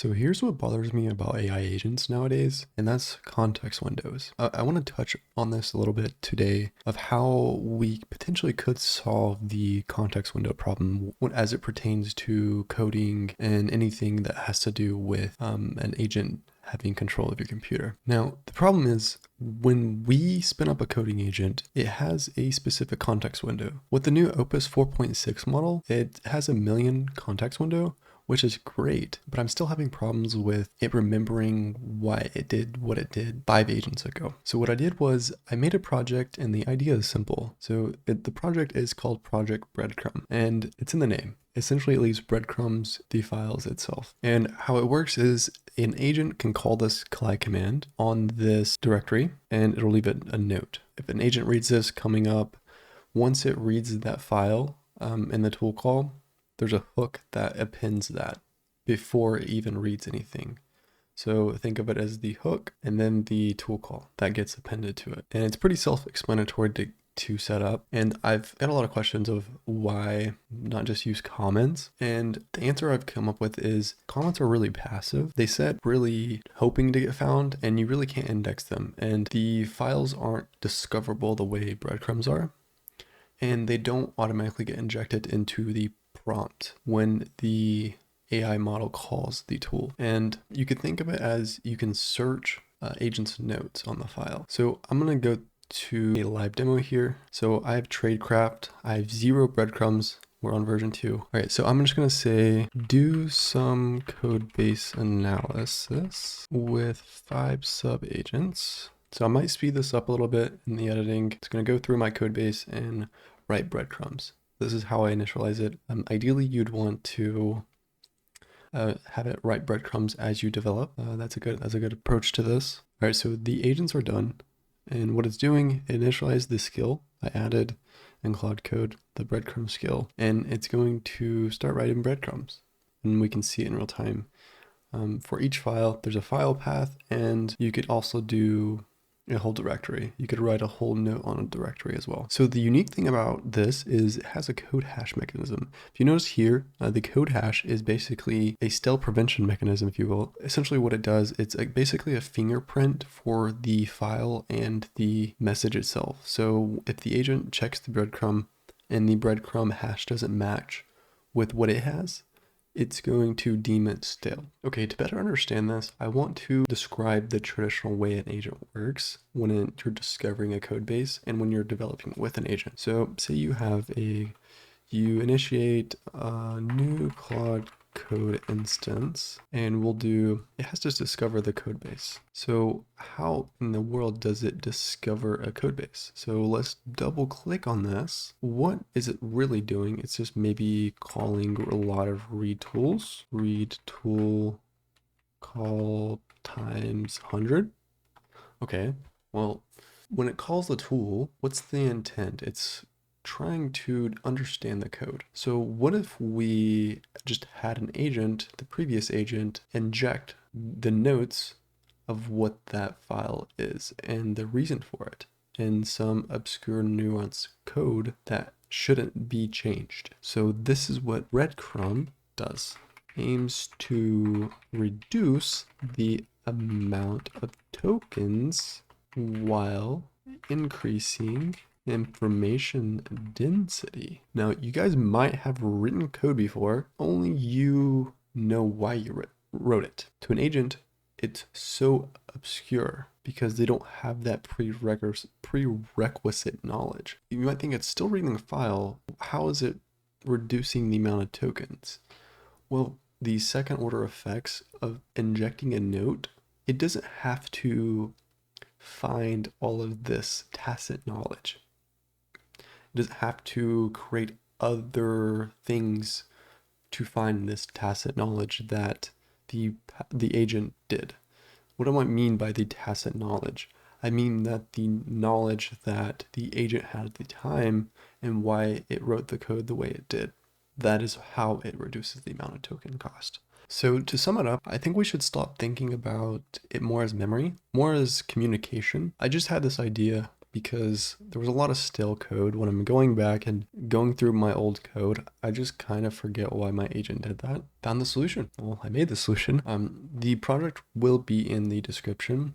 So here's what bothers me about AI agents nowadays, and that's context windows. I want to touch on this a little bit today of how we potentially could solve the context window problem as it pertains to coding and anything that has to do with an agent having control of your computer. Now, the problem is when we spin up a coding agent, it has a specific context window. With the new Opus 4.6 model, it has a million context window, which is great, but I'm still having problems with it remembering why it did what it did 5 agents ago. So what I did was I made a project, and the idea is simple. So the project is called Project Breadcrumb, and it's in the name. Essentially, it leaves breadcrumbs, the files itself. And how it works is an agent can call this collide command on this directory, and it'll leave it a note. If an agent reads this coming up, once it reads that file in the tool call, there's a hook that appends that before it even reads anything. So think of it as the hook and then the tool call that gets appended to it. And it's pretty self-explanatory to set up. And I've got a lot of questions of why not just use comments. And the answer I've come up with is comments are really passive. They set really hoping to get found, and you really can't index them. And the files aren't discoverable the way breadcrumbs are. And they don't automatically get injected into the prompt when the AI model calls the tool. And you could think of it as you can search agent's notes on the file. So I'm going to go to a live demo here. So I have tradecraft, I have 0 breadcrumbs. We're on version 2. All right, so I'm just going to say do some code base analysis with 5 sub agents. So I might speed this up a little bit in the editing. It's going to go through my code base and write breadcrumbs. This is how I initialize it. Ideally, you'd want to have it write breadcrumbs as you develop. That's a good approach to this. All right, so the agents are done. And what it's doing, it initialized the skill I added in Cloud Code, the breadcrumb skill, and it's going to start writing breadcrumbs. And we can see it in real time. For each file, there's a file path, and you could also do a whole directory. You could write a whole note on a directory as well. So the unique thing about this is it has a code hash mechanism. If you notice here, the code hash is basically a stale prevention mechanism, if you will. Essentially what it does, it's basically a fingerprint for the file and the message itself. So if the agent checks the breadcrumb and the breadcrumb hash doesn't match with what it has, it's going to deem it stale. Okay, to better understand this, I want to describe the traditional way an agent works when you're discovering a code base and when you're developing with an agent. So say you initiate a new Claude code instance, and it has to discover the code base. So how in the world does it discover a code base? So let's double click on this. What is it really doing? It's just maybe calling a lot of read tools. Read tool call times 100. Okay, well, when it calls the tool, what's the intent? It's trying to understand the code. So what if we just had an agent, the previous agent, inject the notes of what that file is and the reason for it in some obscure nuanced code that shouldn't be changed. So this is what Breadcrumb does. Aims to reduce the amount of tokens while increasing information density. Now, you guys might have written code before, only you know why you wrote it. To an agent, it's so obscure because they don't have that prerequisite knowledge. You might think it's still reading the file. How is it reducing the amount of tokens? Well, the second order effects of injecting a note, it doesn't have to find all of this tacit knowledge. It doesn't have to create other things to find this tacit knowledge that the agent did. What do I mean by the tacit knowledge? I mean that the knowledge that the agent had at the time and why it wrote the code the way it did. That is how it reduces the amount of token cost. So to sum it up, I think we should stop thinking about it more as memory, more as communication. I just had this idea because there was a lot of stale code. When I'm going back and going through my old code, I just kind of forget why my agent did that. Found the solution. Well, I made the solution. The project will be in the description.